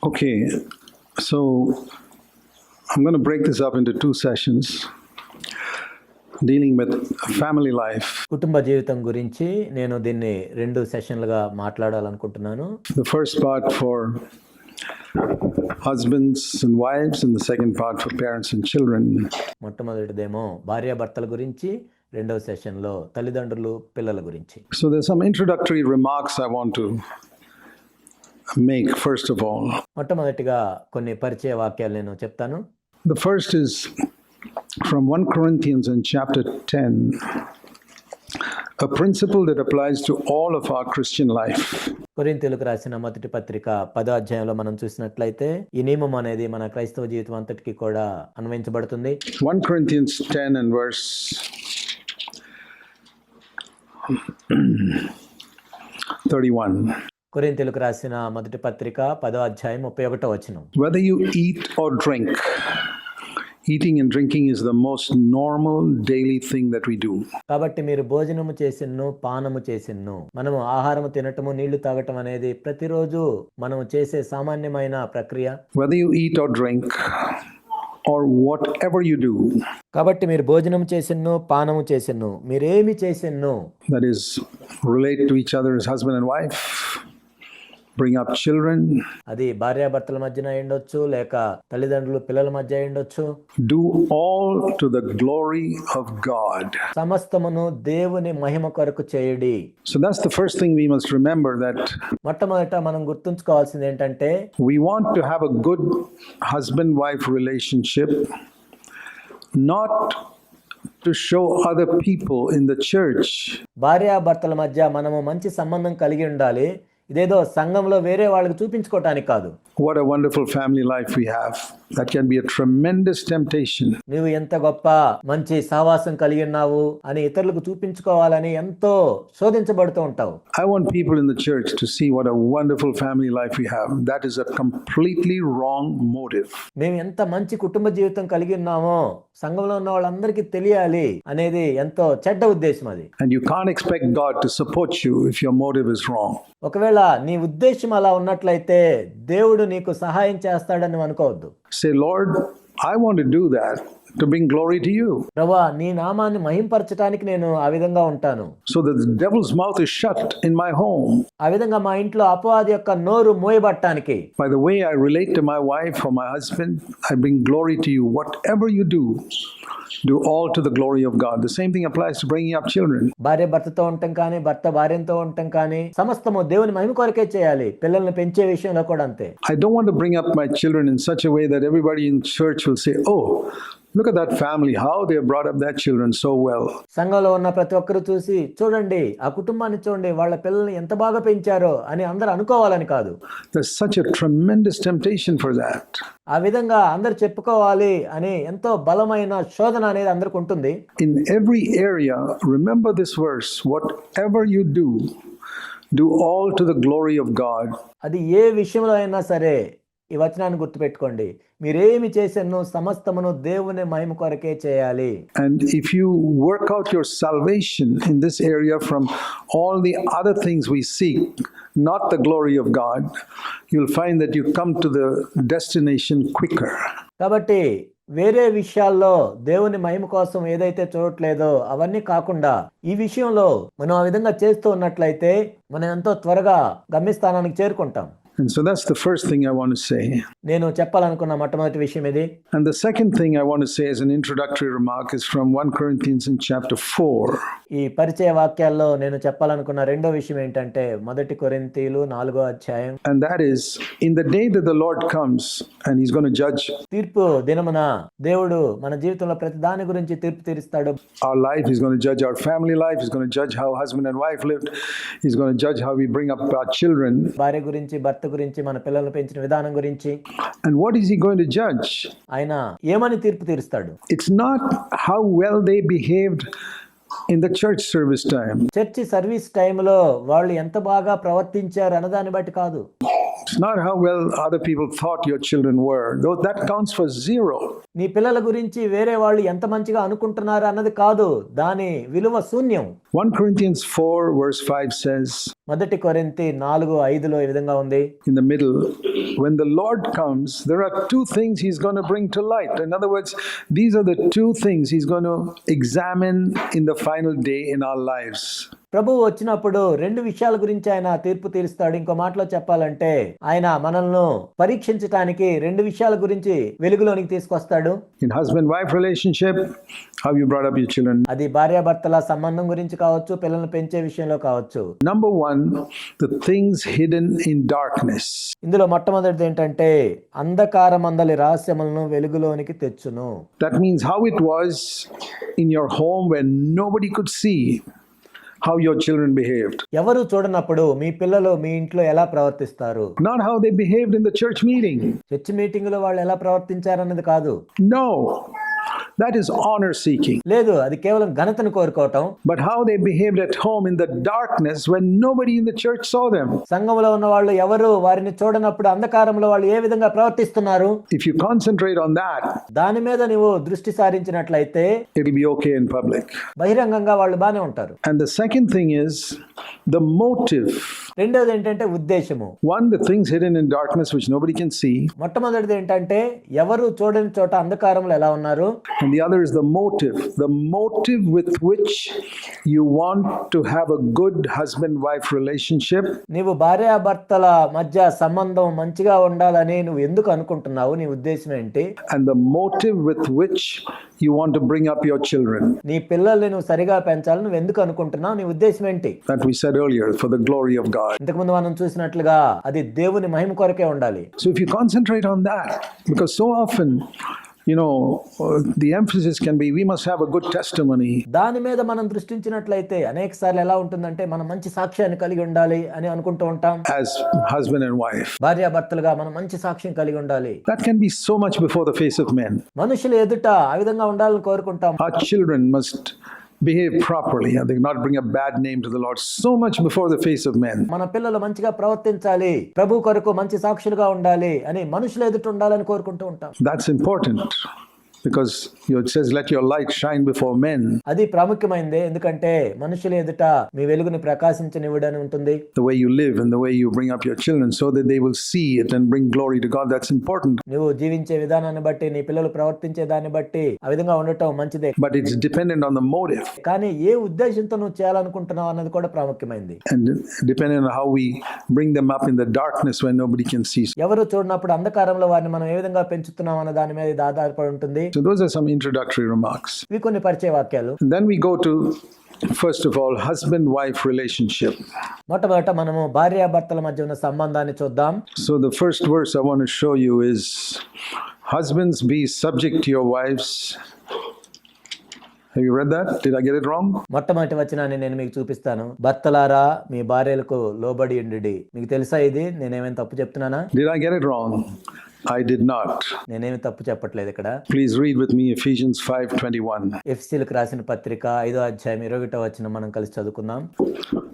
Okay, so I'm going to break this up into two sessions dealing with family life. కుటుంబ జీవితం గురించి నేను దీన్ని 2 సెషన్లుగా మాట్లాడాలనుకుంటున్నాను. The first part for husbands and wives and the second part for parents and children. మొట్టమొదటిదేమో భార్యాభర్తల గురించి, రెండవ సెషన్లో తల్లిదండ్రులు పిల్లల గురించి. So there's some introductory remarks I want to make first of all. మొట్టమొదటిగా కొన్ని పరిచయ వాక్యాలు నేను చెప్తాను. The first is from 1 Corinthians in chapter 10, a principle that applies to all of our Christian life. కొరింథీయులకు రాసిన మొదటి పత్రిక 10వ అధ్యాయంలో మనం చూసినట్లయితే ఈ నియమం అనేది మన క్రైస్తవ జీవితం అంతటికి కూడా అన్వయించబడుతుంది. 1 Corinthians 10 and verse 31. కొరింథీయులకు రాసిన మొదటి పత్రిక 10వ అధ్యాయం 31వ వచనం. Whether you eat or drink, eating and drinking is the most normal daily thing that we do. కాబట్టి మీరు భోజనము చేసిన్ను, పానము చేసిన్ను, మనము ఆహారము తినటము, నీళ్లు తాగటం అనేది ప్రతిరోజు మనము చేసే సామాన్యమైన ప్రక్రియ. Whether you eat or drink or whatever you do, కాబట్టి మీరు భోజనం చేసిన్ను, పానము చేసిన్ను, మీరేమి చేసిన్ను, that is relate to each other as husband and wife, bring up children, అది భార్యాభర్తల మధ్యన అయ్యుండొచ్చు, లేక తల్లిదండ్రులు పిల్లల మధ్య అయ్యుండొచ్చు, do all to the glory of God. సమస్తమును దేవుని మహిమ కొరకు చేయుడి. So that's the first thing we must remember, that మొట్టమొదట మనం గుర్తుంచుకోవాల్సింది ఏంటంటే we want to have a good husband-wife relationship, not to show other people in the church. భార్యాభర్తల మధ్య మనము మంచి సంబంధం కలిగి ఉండాలి, ఇదేదో సంఘంలో వేరే వాళ్ళకి చూపించుకోవటానికి కాదు. What a wonderful family life we have. That can be a tremendous temptation. నువ్వు ఎంత గొప్ప మంచి సహవాసం కలిగి ఉన్నావు అని ఇతరులకు చూపించుకోవాలని ఎంతో శోధించబడుతూ ఉంటావు. I want people in the church to see what a wonderful family life we have. That is a completely wrong motive. మేము ఎంత మంచి కుటుంబ జీవితం కలిగి ఉన్నామో సంఘంలో ఉన్న వాళ్ళందరికీ తెలియాలి అనేది ఎంతో చెడ్డ ఉద్దేశం అది. And you can't expect God to support you if your motive is wrong. ఒకవేళ నీ ఉద్దేశం అలా ఉన్నట్లయితే దేవుడు నీకు సహాయం చేస్తాడని అనుకోవద్దు. Say, Lord, I want to do that to bring glory to you. ప్రభువా, నీ నామాన్ని మహింపరచడానికి నేను ఆ విధంగా ఉంటాను. So that the devil's mouth is shut in my home. ఆ విధంగా మా ఇంట్లో అపవాది యొక్క నోరు మోయబట్టడానికి. By the way I relate to my wife or my husband, I bring glory to you. Whatever you do all to the glory of God. The same thing applies to bringing up children. భార్య భర్తతో ఉండటం కానీ, భర్త భార్యతో ఉండటం కానీ సమస్తము దేవుని మహిమ కొరకే చేయాలి. పిల్లల్ని పెంచే విషయంలో కూడా అంతే. I don't want to bring up my children in such a way that everybody in church will say, oh, look at that family, how they have brought up their children so well. సంఘంలో ఉన్న ప్రతి ఒక్కరు చూసి, చూడండి ఆ కుటుంబాన్ని చూడండి, వాళ్ళ పిల్లల్ని ఎంత బాగా పెంచారో అని అందరూ అనుకోవాలని కాదు. There's such a tremendous temptation for that. ఆ విధంగా అందరు చెప్పుకోవాలి అని ఎంతో బలమైన శోధన అనేది అందరికి ఉంటుంది. In every area, remember this verse, whatever you do all to the glory of God. అది ఏ విషయంలో అయినా సరే ఈ వచనాన్ని గుర్తుపెట్టుకోండి, మీరేమి చేశాను సమస్తమును దేవుని మహిమ కొరకే చేయాలి. And if you work out your salvation in this area from all the other things we seek, not the glory of God, you'll find that you come to the destination quicker. కాబట్టి వేరే విషయాల్లో దేవుని మహిమ కోసం ఏదైతే చూడట్లేదో అవన్నీ కాకుండా ఈ విషయంలో మనం ఆ విధంగా చేస్తూ ఉన్నట్లయితే మనం ఎంతో త్వరగా గమ్యస్థానానికి చేరుకుంటాం. And so that's the first thing I want to say. నేను చెప్పాలనుకున్న మొట్టమొదటి విషయం ఇది. And the second thing I want to say as an introductory remark is from 1 Corinthians in chapter 4. ఈ పరిచయ వాక్యాల్లో నేను చెప్పాలనుకున్న రెండో విషయం ఏంటంటే మొదటి కొరింథీయులు 4వ అధ్యాయం. And that is, in the day that the Lord comes and he's going to judge తీర్పు దినమున దేవుడు మన జీవితంలో ప్రతి దాని గురించి తీర్పు తీరుస్తాడు. Our life, he's going to judge our family life, he's going to judge how husband and wife lived, he's going to judge how we bring up our children. భార్య గురించి, భర్త గురించి, మన పిల్లలను పెంచిన విధానం గురించి. And what is he going to judge? ఆయన ఏమని తీర్పు తీరుస్తాడు? It's not how well they behaved in the church service time. Church service టైంలో వాళ్ళు ఎంత బాగా ప్రవర్తించారు అన్నదాన్ని బట్టి కాదు. not how well other people thought your children were. Though that counts for zero. నీ పిల్లల గురించి వేరే వాళ్ళు ఎంత మంచిగా అనుకుంటున్నారు అన్నది కాదు, దాని విలువ శూన్యం. 1 Corinthians 4 verse 5 says, మొదటి కొరింథీ 4:5లో ఈ విధంగా ఉంది. in the middle, when the Lord comes, there are two things he's going to bring to light. In other words, these are the two things he's going to examine in the final day in our lives. ప్రభువు వచ్చినప్పుడు రెండు విషయాల గురించి ఆయన తీర్పు తీరుస్తాడు. ఇంకో మాటలో చెప్పాలంటే ఆయన మనల్ని పరీక్షించడానికి రెండు విషయాల గురించి వెలుగులోనికి తీసుకొస్తాడు. In husband-wife relationship, how you brought up your children. అది భార్యాభర్తల సంబంధం గురించి కావచ్చు, పిల్లల్ని పెంచే విషయంలో కావచ్చు. Number one, the things hidden in darkness. ఇందులో మొట్టమొదటిది ఏంటంటే అంధకారమందలి రహస్యములను వెలుగులోనికి తెచ్చును. That means how it was in your home when nobody could see how your children behaved. ఎవరు చూడనప్పుడు మీ పిల్లలు మీ ఇంట్లో ఎలా ప్రవర్తిస్తారు. Not how they behaved in the church meeting. Church meeting లో వాళ్ళు ఎలా ప్రవర్తించారన్నది కాదు. No, that is honor seeking. లేదు, అది కేవలం ఘనతను కోరుకోవటం. But how they behaved at home in the darkness when nobody in the church saw them. సంఘంలో ఉన్న వాళ్ళు ఎవరు వారిని చూడనప్పుడు అంధకారంలో వాళ్ళు ఏ విధంగా ప్రవర్తిస్తున్నారు. If you concentrate on that, దాని మీద నువ్వు దృష్టి సారించినట్లయితే it'll be okay in public. బహిరంగంగా వాళ్ళు బానే ఉంటారు. And the second thing is the motive. రెండోది ఏంటంటే ఉద్దేశము. One, the things hidden in darkness which nobody can see. మొట్టమొదటిది ఏంటంటే ఎవరు చూడని చోట అంధకారంలో ఎలా ఉన్నారు. And the other is the motive with which you want to have a good husband-wife relationship. నీవు భార్యాభర్తల మధ్య సంబంధం మంచిగా ఉండాలని నువ్వు ఎందుకు అనుకుంటున్నావు, నీ ఉద్దేశం ఏంటి. And the motive with which you want to bring up your children. నీ పిల్లల్ని నువ్వు సరిగా పెంచాలని నువ్వు ఎందుకు అనుకుంటున్నావు, నీ ఉద్దేశం ఏంటి. That we said earlier, for the glory of God. ఇంతకుముందు మనం చూసినట్లుగా అది దేవుని మహిమ కొరకే ఉండాలి. So if you concentrate on that, because so often, the emphasis can be, we must have a good testimony. దాని మీద మనం దృష్టించినట్లయితే అనేక సార్లు ఎలా ఉంటుందంటే మనం మంచి సాక్ష్యాన్ని కలిగి ఉండాలి అని అనుకుంటూ ఉంటాం. As husband and wife. భార్యాభర్తలుగా మనం మంచి సాక్ష్యం కలిగి ఉండాలి. That can be so much before the face of men. మనుషులు ఎదుట ఆ విధంగా ఉండాలని కోరుకుంటాం. Our children must behave properly and they not bring a bad name to the Lord so much before the face of men. మన పిల్లలు మంచిగా ప్రవర్తించాలి, ప్రభు కొరకు మంచి సాక్షులుగా ఉండాలి అని మనుషులు ఎదుట ఉండాలని కోరుకుంటూ ఉంటాం. That's important. Because it says, let your light shine before men. అది ప్రాముఖ్యమైనది, ఎందుకంటే మనుషుల ఎదుట మీ వెలుగుని ప్రకాశించనివ్వడని ఉంటుంది. The way you live and the way you bring up your children so that they will see it and bring glory to God. That's important. నువ్వు జీవించే విధానాన్ని బట్టి, నీ పిల్లలు ప్రవర్తించే దాన్ని బట్టి ఆ విధంగా ఉండటం మంచిదే. But it's dependent on the motive. కానీ ఏ ఉద్దేశంతో నువ్వు చేయాలనుకుంటున్నావు అన్నది కూడా ప్రాముఖ్యమైనది. And dependent on how we bring them up in the darkness when nobody can see. ఎవరు చూడనప్పుడు అంధకారంలో వారిని మనం ఏ విధంగా పెంచుతున్నాం అన్న దాని మీద ఇది ఆధారపడి ఉంటుంది. So those are some introductory remarks. ఇవి కొన్ని పరిచయ వాక్యాలు. And then we go to, first of all, husband-wife relationship. మొట్టమొదట మనము భార్యాభర్తల మధ్య ఉన్న సంబంధాన్ని చూద్దాం. So the first verse I want to show you is, husbands, be subject to your wives. Have you read that? Did I get it wrong? మొట్టమొదటి వచనాన్ని నేను మీకు చూపిస్తాను. భర్తలారా మీ భార్యలకు లోబడి ఉండుడి. మీకు తెలుసా ఇది? నేనేమైనా తప్పు చెప్తున్నానా? Did I get it wrong? I did not. నేనేమి తప్పు చెప్పట్లేదు ఇక్కడ. Please read with me Ephesians 5:21. ఎఫెసీయులకు రాసిన పత్రిక 5వ అధ్యాయం 21వ వచనం మనం కలిసి చదువుకుందాం.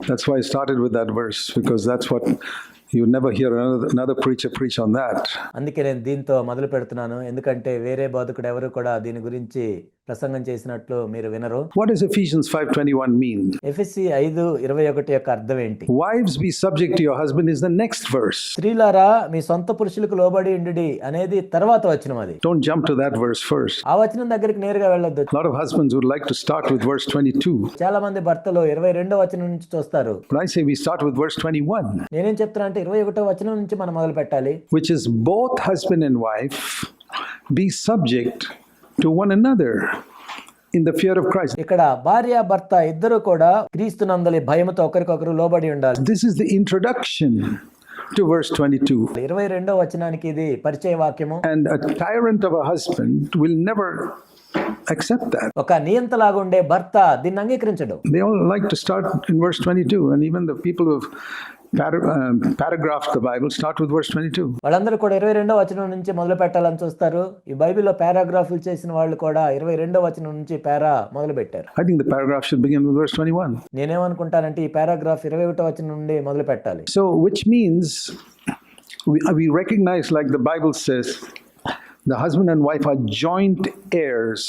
That's why I started with that verse, because that's what you never hear another preacher preach on that. అందుకే నేను దీంతో మొదలు పెడుతున్నాను, ఎందుకంటే వేరే బోధకుడు ఎవరు కూడా దీని గురించి ప్రసంగం చేసినట్లు మీరు వినరు. What does Ephesians 5:21 mean? ఎఫెసీ 5:21 యొక్క అర్థం ఏంటి? Wives, be subject to your husband is the next verse. స్త్రీలారా మీ సొంత పురుషులకు లోబడి ఉండుడి అనేది తర్వాత వచనం. అది Don't jump to that verse first. ఆ వచనం దగ్గరికి నేరుగా వెళ్ళొద్దు. A lot of husbands would like to start with verse 22. చాలా మంది భర్తలు 22వ వచనం నుంచి చూస్తారు. But I say we start with verse 21. నేనేం చెప్తున్నా అంటే 21వ వచనం నుంచి మనం మొదలు పెట్టాలి. Which is, both husband and wife be subject to one another in the fear of Christ. ఇక్కడ భార్య భర్త ఇద్దరు కూడా క్రీస్తునందలి భయముతో ఒకరికొకరు లోబడి ఉండాలి. This is the introduction to verse 22. 22వ వచనానికి ఇది పరిచయ వాక్యము. And a tyrant of a husband will never accept that. ఒక నియంతలాగా ఉండే భర్త దీన్ని అంగీకరించడు. They all like to start in verse 22, and even the people who have paragraphed the Bible start with verse 22. వాళ్ళందరూ కూడా 22వ వచనం నుంచి మొదలు పెట్టాలని చూస్తారు. ఈ బైబిల్లో పారాగ్రాఫ్లు చేసిన వాళ్ళు కూడా 22వ వచనం నుంచి పారా మొదలు పెట్టారు. I think the paragraph should begin with verse 21. నేనేమనుకుంటానంటే ఈ పారాగ్రాఫ్ 21వ వచనం నుండి మొదలు పెట్టాలి. So which means we recognize, like the Bible says, the husband and wife are joint heirs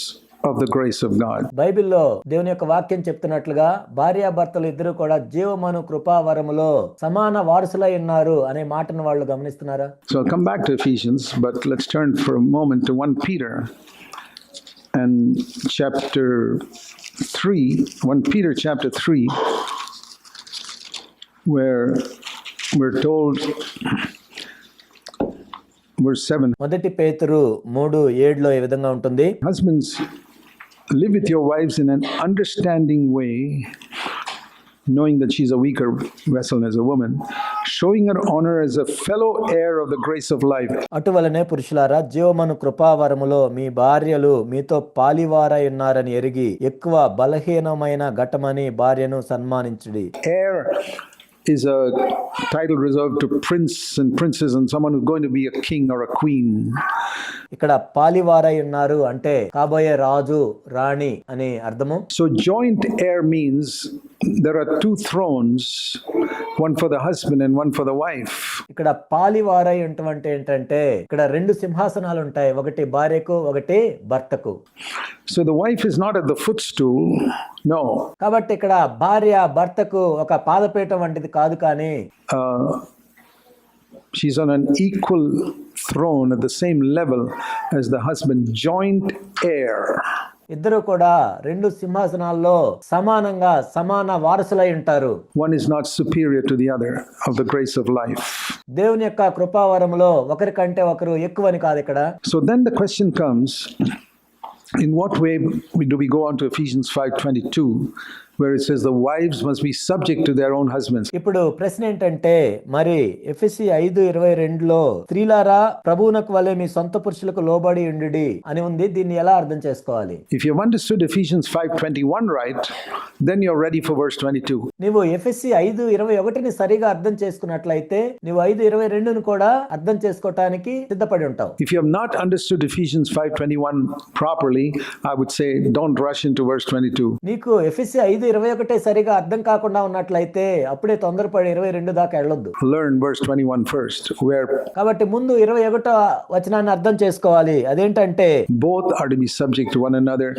of the grace of God. బైబిల్లో దేవుని యొక్క వాక్యం చెప్తున్నట్లుగా భార్యాభర్తలు ఇద్దరు కూడా జీవమను కృపావరములో సమాన వారసులై ఉన్నారు అనే మాటను వాళ్ళు గమనిస్తున్నారా? So I'll come back to Ephesians, but let's turn for a moment to 1 Peter and chapter 3, 1 Peter chapter 3, where we're told, verse 7, మొదటి పేతురు 3:7 ఈ విధంగా ఉంటుంది. husbands, live with your wives in an understanding way, knowing that she's a weaker vessel as a woman, showing her honor as a fellow heir of the grace of life. అటువలనే పురుషులారా, జీవమను కృపావరములో మీ భార్యలు మీతో పాలివారై ఉన్నారని ఎరిగి ఎక్కువ బలహీనమైన ఘటమని భార్యను సన్మానించుడి. Heir is a title reserved to prince and princess and someone who's going to be a king or a queen. ఇక్కడ పాలివారై ఉన్నారు అంటే కాబోయే రాజు రాణి అని అర్థము. So joint heir means there are two thrones, one for the husband and one for the wife. ఇక్కడ పాలివారై ఉంటమంటే ఏంటంటే ఇక్కడ రెండు సింహాసనాలు ఉంటాయి, ఒకటి భార్యకు ఒకటి భర్తకు. So the wife is not at the footstool, no. కాబట్టి ఇక్కడ భార్య భర్తకు ఒక పాదపీఠం వంటిది కాదు, కానీ She's on an equal throne at the same level as the husband, joint heir. ఇద్దరు కూడా రెండు సింహాసనాల్లో సమానంగా సమాన వారసులై ఉంటారు. One is not superior to the other of the grace of life. దేవుని యొక్క కృపావరములో ఒకరికంటే ఒకరు ఎక్కువని కాదు ఇక్కడ. So then the question comes, in what way do we go on to Ephesians 5:22, where it says the wives must be subject to their own husbands? ఇప్పుడు ప్రశ్న ఏంటంటే, మరి ఎఫెసీ 5:22లో స్త్రీలారా ప్రభువునకు వలె మీ సొంత పురుషులకు లోబడి ఉండుడి అని ఉంది. దీన్ని ఎలా అర్థం చేసుకోవాలి? If you've understood Ephesians 5:21 right, then you're ready for verse 22. నీవు ఎఫెసీ 5:21ని సరిగా అర్థం చేసుకున్నట్లయితే నీవు 5:22ను కూడా అర్థం చేసుకోవటానికి సిద్ధపడి ఉంటావు. If you have not understood Ephesians 5:21 properly, I would say don't rush into verse 22. నీకు ఎఫెసీ 5:21 సరిగా అర్థం కాకుండా ఉన్నట్లయితే అప్పుడే తొందరపడి 22 దాకా వెళ్ళొద్దు. Learn verse 21 first, where కాబట్టి ముందు 21వ వచనాన్ని అర్థం చేసుకోవాలి. అదేంటంటే both are to be subject to one another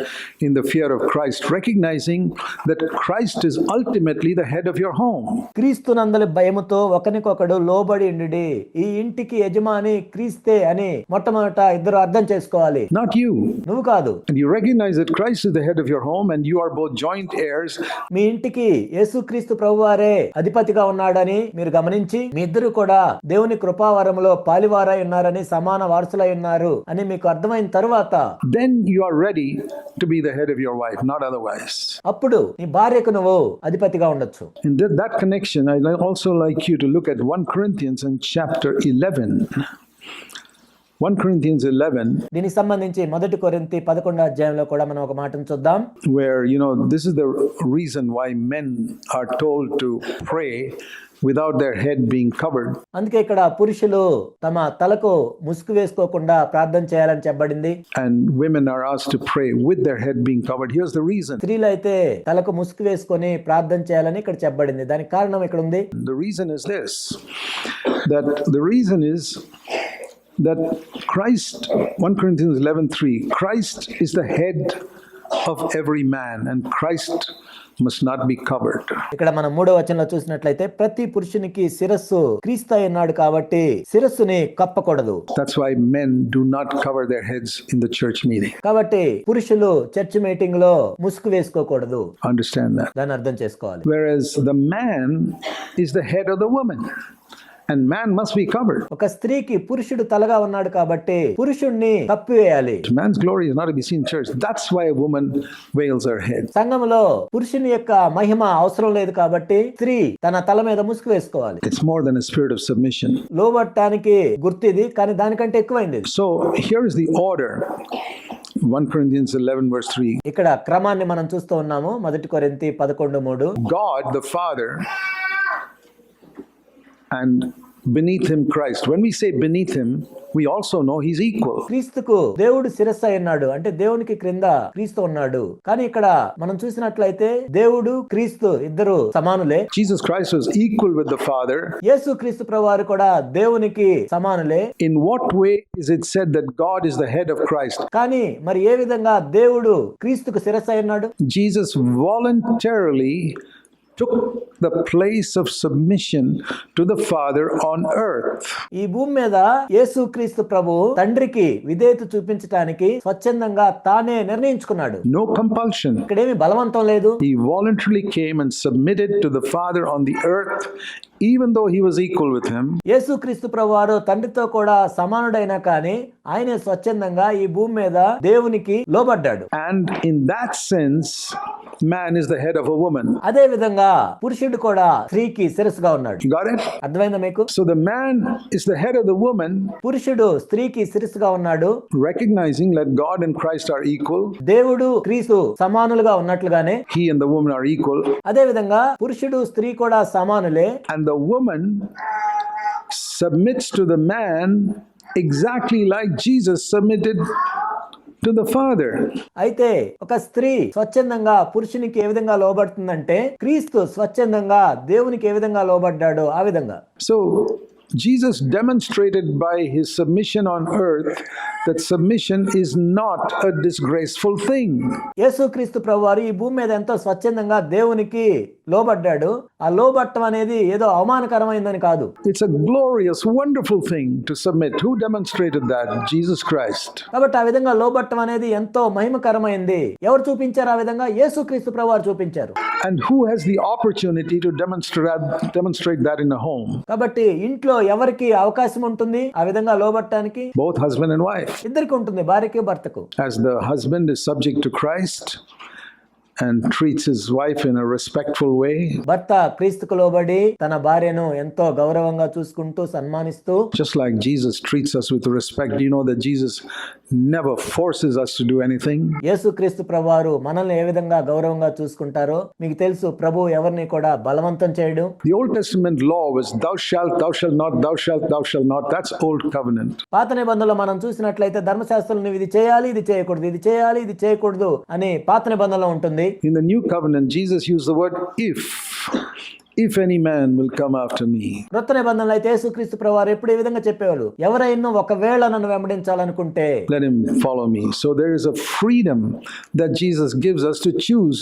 in the fear of Christ, recognizing that Christ is ultimately the head of your home. క్రీస్తునందలి భయముతో ఒకనికొకడు లోబడి ఉండుడి. ఈ ఇంటికి యజమాని క్రీస్తే అని మొట్టమొదట ఇద్దరు అర్థం చేసుకోవాలి. Not you. నువ్వు కాదు. And you recognize that Christ is the head of your home and you are both joint heirs. మీ ఇంటికి యేసుక్రీస్తు ప్రభువారే అధిపతిగా ఉన్నాడని మీరు గమనించి మీ ఇద్దరు కూడా దేవుని కృపావరములో పాలివారై ఉన్నారని సమాన వారసులై ఉన్నారు అని మీకు అర్థమైన తరువాత then you are ready to be the head of your wife, not otherwise. అప్పుడు నీ భార్యకు నువ్వు అధిపతిగా ఉండొచ్చు. In that connection, I'd also like you to look at 1 Corinthians in chapter 11. 1 Corinthians 11, దీనికి సంబంధించి 1 కొరింథీ 11వ అధ్యాయంలో కూడా మనం ఒక మాటను చూద్దాం. where, this is the reason why men are told to pray without their head being covered. అందుకే ఇక్కడ పురుషులు తమ తలకు ముసుగు వేసుకోకుండా ప్రార్థన చేయాలని చెప్పబడింది. And women are asked to pray with their head being covered. Here's the reason. స్త్రీలు అయితే తలకు ముసుగు వేసుకొని ప్రార్థన చేయాలని ఇక్కడ చెప్పబడింది. దానికి కారణం ఇక్కడ ఉంది. The reason is this, that Christ, 1 Corinthians 11:3, Christ is the head of every man and Christ must not be covered. ఇక్కడ మనం 3వ వచనంలో చూసినట్లయితే ప్రతి పురుషునికి శిరస్సు క్రీస్తు అయి ఉన్నాడు కాబట్టి శిరస్సుని కప్పకూడదు. That's why men do not cover their heads in the church meeting. కాబట్టి పురుషులు చర్చ్ మీటింగ్ లో ముసుగు వేసుకోకూడదు. Understand that. దాన్ని అర్థం చేసుకోవాలి. Whereas the man is the head of the woman. And man must be covered. ఒక స్త్రీకి పురుషుడు తలగా ఉన్నాడు కాబట్టి పురుషుణ్ణి కప్పివేయాలి. Man's glory is not to be seen in church. That's why a woman veils her head. సంఘంలో పురుషుని యొక్క మహిమ అవసరం లేదు కాబట్టి స్త్రీ తన తల మీద ముసుగు వేసుకోవాలి. It's more than a spirit of submission. లోబడటానికి గుర్తిది, కానీ దానికంటే ఎక్కువైంది. So here is the order. 1 Corinthians 11 verse 3. ఇక్కడ క్రమాన్ని మనం చూస్తూ ఉన్నాము. 1 కొరింథీ 11:3. God the Father and beneath him Christ. When we say beneath him, we also know he's equal. క్రీస్తుకు దేవుడు శిరస్సు అయి ఉన్నాడు, అంటే దేవునికి క్రింద క్రీస్తు ఉన్నాడు. కానీ ఇక్కడ మనం చూసినట్లయితే దేవుడు క్రీస్తు ఇద్దరు సమానులే. Jesus Christ was equal with the Father. యేసు క్రీస్తు ప్రభువారు కూడా దేవునికి సమానులే. In what way is it said that God is the head of Christ? కానీ మరి ఏ విధంగా దేవుడు క్రీస్తుకు శిరస్సు అయి ఉన్నాడు? Jesus voluntarily took the place of submission to the Father on earth. ఈ భూమి మీద యేసు క్రీస్తు ప్రభు తండ్రికి విధేయత చూపించడానికి స్వచ్ఛందంగా తానే నిర్ణయించుకున్నాడు. No compulsion. ఇక్కడేమి బలవంతం లేదు. He voluntarily came and submitted to the Father on the earth, even though he was equal with him. యేసు క్రీస్తు ప్రభువారు తండ్రితో కూడా సమానుడైనా కానీ ఆయనే స్వచ్ఛందంగా ఈ భూమి మీద దేవునికి లోబడ్డాడు. And in that sense, man is the head of a woman. అదే విధంగా పురుషుడు కూడా స్త్రీకి శిరస్సుగా ఉన్నాడు. You got it? అర్థమైందా మీకు? So the man is the head of the woman, పురుషుడు స్త్రీకి శిరస్సుగా ఉన్నాడు. recognizing that God and Christ are equal. దేవుడు క్రీస్తు సమానులుగా ఉన్నట్లుగానే He and the woman are equal. అదే విధంగా పురుషుడు స్త్రీ కూడా సమానులే. And the woman submits to the man exactly like Jesus submitted to the Father. అయితే ఒక స్త్రీ స్వచ్ఛందంగా పురుషునికి ఏ విధంగా లోబడుతుందంటే క్రీస్తు స్వచ్ఛందంగా దేవునికి ఏ విధంగా లోబడ్డాడో ఆ విధంగా. So Jesus demonstrated by his submission on earth that submission is not a disgraceful thing. యేసుక్రీస్తు ప్రభువారు ఈ భూమి మీద ఎంతో స్వచ్ఛందంగా దేవునికి లోబడ్డాడు. ఆ లోబట్టం అనేది ఏదో అవమానకరమైందని కాదు. It's a glorious, wonderful thing to submit. Who demonstrated that? Jesus Christ. కాబట్టి ఆ విధంగా లోబట్టం అనేది ఎంతో మహిమకరమైంది. ఎవరు చూపించారు ఆ విధంగా? యేసుక్రీస్తు ప్రభువారు చూపించారు. And who has the opportunity to demonstrate that in a home? కాబట్టి ఇంట్లో ఎవరికి అవకాశం ఉంటుంది ఆ విధంగా లోబట్టడానికి? Both husband and wife. ఇద్దరికి ఉంటుంది, భార్యకి భర్తకు. As the husband is subject to Christ and treats his wife in a respectful way, భర్త క్రీస్తుకు లోబడి తన భార్యను ఎంతో గౌరవంగా చూసుకుంటూ సన్మానిస్తూ, just like Jesus treats us with respect. Do you know that Jesus never forces us to do anything? యేసుక్రీస్తు ప్రభువారు మనల్ని ఏ విధంగా గౌరవంగా చూసుకుంటారో మీకు తెలుసు. ప్రభు ఎవరిని కూడా బలవంతం చేయడు. The Old Testament law was thou shalt not, thou shalt not. That's old covenant. పాత నిబంధనలో మనం చూసినట్లయితే ధర్మశాస్త్రం నువ్వు ఇది చేయాలి, ఇది చేయకూడదు, ఇది చేయాలి, ఇది చేయకూడదు అని పాత నిబంధనలో ఉంటుంది. In the new covenant, Jesus used the word if any man will come after me. క్రొత్త నిబంధనలో అయితే యేసుక్రీస్తు ప్రభువారు ఎప్పుడు ఈ విధంగా చెప్పేవాళ్ళు, ఎవరైనా ఒకవేళ నన్ను వెంబడించాలనుకుంటే let him follow me. So there is a freedom that Jesus gives us to choose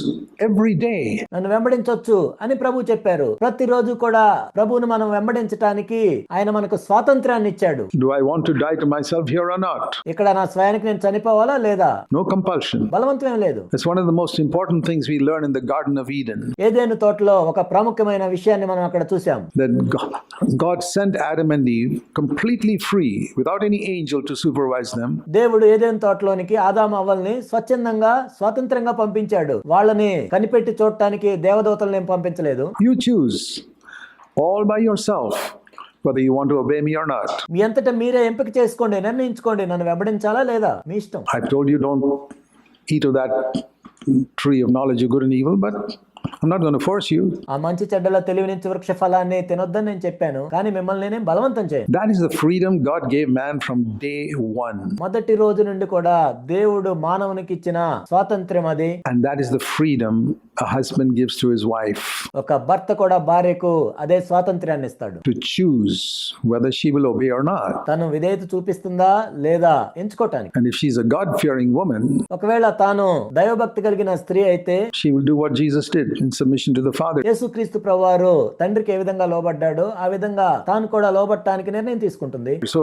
every day. నన్ను వెంబడించొచ్చు అని ప్రభు చెప్పారు. ప్రతిరోజు కూడా ప్రభువును మనం వెంబడించడానికి ఆయన మనకు స్వాతంత్రాన్ని ఇచ్చాడు. Do I want to die to myself here or not? ఇక్కడ నా స్వయానికి నేను చనిపోవాలా లేదా? No compulsion. బలవంతం ఏం లేదు. That's one of the most important things we learn in the Garden of Eden. ఏదెను తోటలో ఒక ప్రాముఖ్యమైన విషయాన్ని మనం అక్కడ చూసాం. That God sent Adam and Eve completely free without any angel to supervise them. దేవుడు ఏదెను తోటలోనికి ఆదాము అవ్వల్ని స్వచ్ఛందంగా స్వాతంత్రంగా పంపించాడు. వాళ్ళని కనిపెట్టి చూడటానికి దేవదూతలను ఏం పంపించలేదు. You choose all by yourself whether you want to obey me or not. మీ అంతటా మీరే ఎంపిక చేసుకోండి, నిర్ణయించుకోండి నన్ను వెంబడించాలా లేదా, మీ ఇష్టం. I've told you don't eat of that tree of knowledge of good and evil, but I'm not going to force you. ఆ మంచి చెడ్డల తెలివినిచ్చు వృక్ష ఫలాన్ని తినొద్దని నేను చెప్పాను, కానీ మిమ్మల్ని నేనేం బలవంతం చేయను. That is the freedom God gave man from day one. మొదటి రోజు నుండి కూడా దేవుడు మానవునికి ఇచ్చిన స్వాతంత్ర్యం అది. And that is the freedom a husband gives to his wife. ఒక భర్త కూడా భార్యకు అదే స్వాతంత్ర్యాన్ని ఇస్తాడు. To choose whether she will obey or not. తను విధేయత చూపిస్తుందా లేదా ఎంచుకోవటానికి. And if she's a God-fearing woman, ఒకవేళ తాను దైవభక్తి కలిగిన స్త్రీ అయితే she will do what Jesus did in submission to the Father. యేసుక్రీస్తు ప్రభువారు తండ్రికి ఏ విధంగా లోబడ్డాడో ఆ విధంగా తాను కూడా లోబడటానికి నిర్ణయం తీసుకుంటుంది. So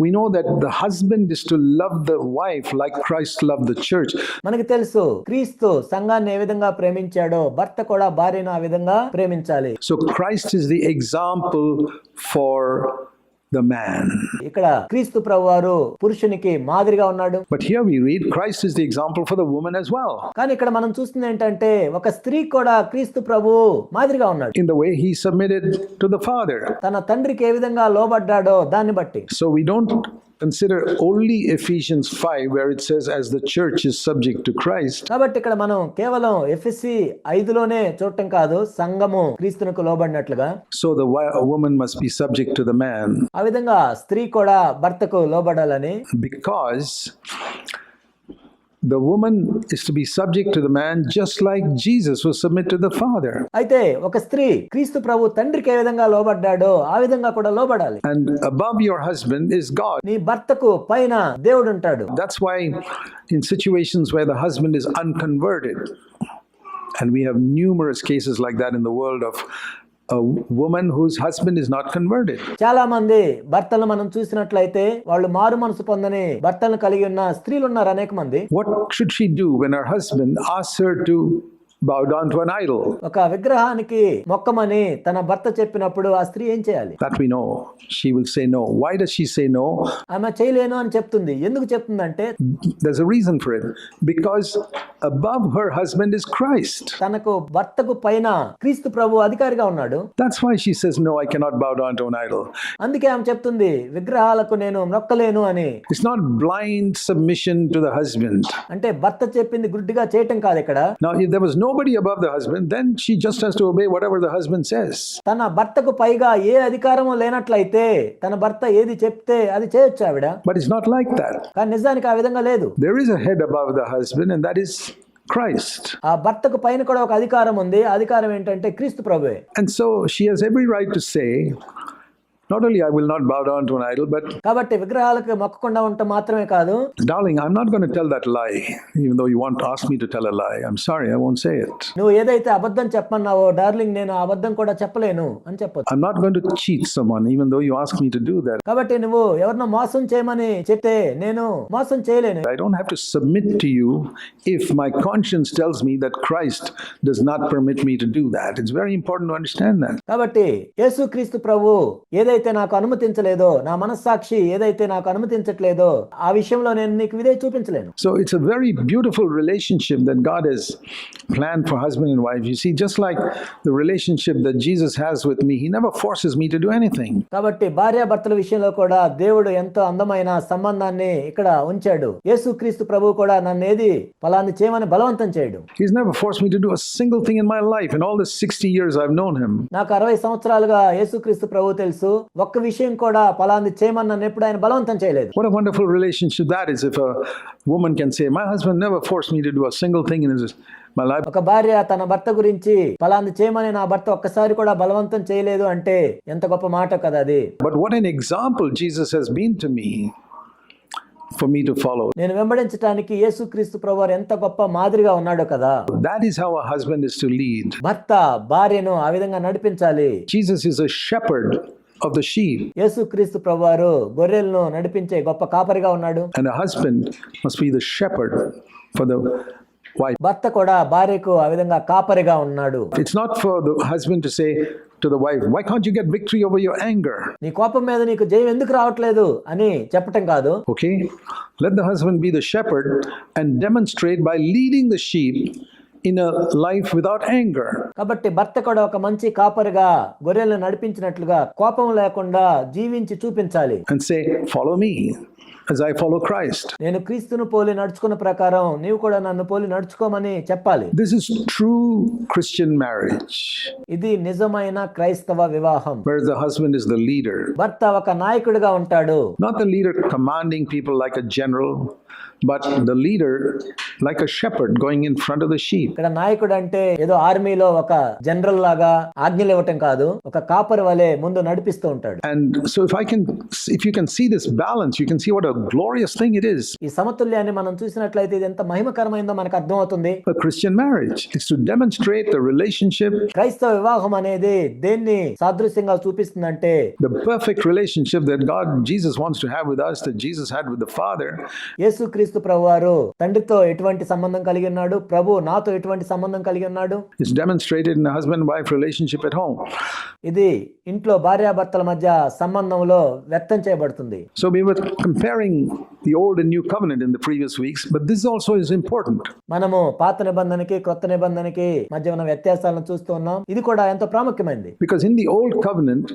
we know that the husband is to love the wife like Christ loved the church. మనకి తెలుసు క్రీస్తు సంఘాన్ని ఏ విధంగా ప్రేమించాడో భర్త కూడా భార్యను ఆ విధంగా ప్రేమించాలి. So Christ is the example for the man. ఇక్కడ క్రీస్తు ప్రభువారు పురుషునికి మాదిరిగా ఉన్నాడు. But here we read Christ is the example for the woman as well. కానీ ఇక్కడ మనం చూస్తుంది ఏంటంటే ఒక స్త్రీ కూడా క్రీస్తు ప్రభు మాదిరిగా ఉన్నాడు. In the way he submitted to the Father. తన తండ్రికి ఏ విధంగా లోబడ్డాడో దాన్ని బట్టి. So we don't consider only Ephesians 5, where it says, as the church is subject to Christ. కాబట్టి ఇక్కడ మనం కేవలం ఎఫెసీ 5లోనే చూడటం కాదు, సంఘము క్రీస్తునకు లోబడినట్లుగా. So the woman must be subject to the man, ఆ విధంగా స్త్రీ కూడా భర్తకు లోబడాలని. because the woman is to be subject to the man just like Jesus was submit to the Father. అయితే ఒక స్త్రీ క్రీస్తు ప్రభు తండ్రికి ఏ విధంగా లోబడ్డాడో ఆ విధంగా కూడా లోబడాలి. And above your husband is God. నీ భర్తకు పైన దేవుడు ఉంటాడు. That's why in situations where the husband is unconverted, and we have numerous cases like that in the world of a woman whose husband is not converted. చాలా మంది భర్తలను మనం చూసినట్లయితే వాళ్ళు మారు మనసు పొందని భర్తలను కలిగి ఉన్న స్త్రీలు ఉన్నారు అనేక మంది. What should she do when her husband asks her to bow down to an idol? ఒక విగ్రహానికి మొక్కమని తన భర్త చెప్పినప్పుడు ఆ స్త్రీ ఏం చేయాలి? That we know. She will say no. Why does she say no? ఆమె చేయలేను అని చెప్తుంది. ఎందుకు చెప్తుందంటే there's a reason for it. Because above her husband is Christ. తనకు భర్తకు పైన క్రీస్తు ప్రభు అధికారిగా ఉన్నాడు. That's why she says no, I cannot bow down to an idol. అందుకే ఆమె చెప్తుంది విగ్రహాలకు నేను మొక్కలేను అని. It's not blind submission to the husband. అంటే భర్త చెప్పింది గుడ్డిగా చేయటం కాదు ఇక్కడ. Now if there was nobody above the husband, then she just has to obey whatever the husband says. తన భర్తకు పైగా ఏ అధికారము లేనట్లయితే తన భర్త ఏది చెప్తే అది చేయొచ్చు ఆవిడ. But it's not like that. కానీ నిజానికి ఆ విధంగా లేదు. There is a head above the husband, and that is Christ. ఆ భర్తకు పైన కూడా ఒక అధికారం ఉంది. ఆ అధికారం ఏంటంటే క్రీస్తు ప్రభువే. And so she has every right to say, not only I will not bow down to an idol, but కాబట్టి విగ్రహాలకు మొక్కకుండా ఉండటం మాత్రమే కాదు. darling, I'm not going to tell that lie, even though you want to ask me to tell a lie. I'm sorry, I won't say it. నువ్వు ఏదైతే అబద్ధం చెప్పమన్నావో darling నేను ఆ అబద్ధం కూడా చెప్పలేను అని చెప్పొచ్చు. I'm not going to cheat someone, even though you ask me to do that. కాబట్టి నువ్వు ఎవరినో మోసం చేయమని చెప్తే నేను మోసం చేయలేను. I don't have to submit to you if my conscience tells me that Christ does not permit me to do that. It's very important to understand that. కాబట్టి యేసుక్రీస్తు ప్రభు ఏదైతే నాకు అనుమతించలేదో, నా మనస్సాక్షి ఏదైతే నాకు అనుమతించట్లేదో ఆ విషయంలో నేను నీకు విధేయ చూపించలేను. So it's a very beautiful relationship that God has planned for husband and wife. You see, just like the relationship that Jesus has with me, he never forces me to do anything. కాబట్టి భార్యాభర్తల విషయంలో కూడా దేవుడు ఎంతో అందమైన సంబంధాన్ని ఇక్కడ ఉంచాడు. యేసుక్రీస్తు ప్రభు కూడా నన్ను ఏది ఫలాన్ని చేయమని బలవంతం చేయడు. He's never forced me to do a single thing in my life. In all the 60 years I've known him, నాకు 60 సంవత్సరాలుగా యేసుక్రీస్తు ప్రభు తెలుసు. ఒక్క విషయం కూడా ఫలాన్ని చేయమని నన్ను ఎప్పుడు ఆయన బలవంతం చేయలేదు. what a wonderful relationship that is. If a woman can say, my husband never forced me to do a single thing in my life. ఒక భార్య తన భర్త గురించి ఫలాన్ని చేయమని నా భర్త ఒక్కసారి కూడా బలవంతం చేయలేదు అంటే ఎంత గొప్ప మాట కదా అది. But what an example Jesus has been to me for me to follow. నేను వెంబడించడానికి యేసుక్రీస్తు ప్రభువారు ఎంత గొప్ప మాదిరిగా ఉన్నాడో కదా. That is how a husband is to lead. భర్త భార్యను ఆ విధంగా నడిపించాలి. Jesus is a shepherd of the sheep. యేసుక్రీస్తు ప్రభువారు గొర్రెలను నడిపించే గొప్ప కాపరిగా ఉన్నాడు. And a husband must be the shepherd for the wife. భర్త కూడా భార్యకు ఆ విధంగా కాపరిగా ఉన్నాడు. It's not for the husband to say to the wife, why can't you get victory over your anger? నీ కోపం మీద నీకు జయం ఎందుకు రావట్లేదు అని చెప్పటం కాదు. Okay? Let the husband be the shepherd and demonstrate by leading the sheep in a life without anger. కాబట్టి భర్త కూడా ఒక మంచి కాపరిగా గొర్రెలను నడిపించినట్లుగా కోపం లేకుండా జీవించి చూపించాలి. And say, follow me as I follow Christ. నేను క్రీస్తును పోలి నడుచుకున్న ప్రకారం నీవు కూడా నన్ను పోలి నడుచుకోమని చెప్పాలి. This is true Christian marriage, ఇది నిజమైన క్రైస్తవ వివాహం. where the husband is the leader. భర్త ఒక నాయకుడిగా ఉంటాడు. Not the leader commanding people like a general, but the leader like a shepherd going in front of the sheep. ఇక్కడ నాయకుడు అంటే ఏదో ఆర్మీలో ఒక జనరల్ లాగా ఆజ్ఞలు ఇవ్వటం కాదు, ఒక కాపరి వలె ముందు నడిపిస్తూ ఉంటాడు. And so if you can see this balance, you can see what a glorious thing it is. ఈ సమతుల్యాన్ని మనం చూసినట్లయితే ఇది ఎంత మహిమకరమైందో మనకు అర్థమవుతుంది. A Christian marriage is to demonstrate the relationship, క్రైస్తవ వివాహం అనేది దేన్ని సాదృశ్యంగా చూపిస్తుందంటే the perfect relationship that Jesus wants to have with us, that Jesus had with the Father. యేసుక్రీస్తు ప్రభువారు తండ్రితో ఎటువంటి సంబంధం కలిగి ఉన్నాడు, ప్రభు నాతో ఎటువంటి సంబంధం కలిగి ఉన్నాడు. It's demonstrated in a husband-wife relationship at home. ఇది ఇంట్లో భార్యాభర్తల మధ్య సంబంధంలో వ్యక్తం చేయబడుతుంది. So we were comparing the old and new covenant in the previous weeks, but this also is important. మనము పాత నిబంధనకి క్రొత్త నిబంధనకి మధ్య ఉన్న వ్యత్యాసాలను చూస్తూ ఉన్నాం. ఇది కూడా ఎంతో ప్రాముఖ్యమైనది. Because in the old covenant,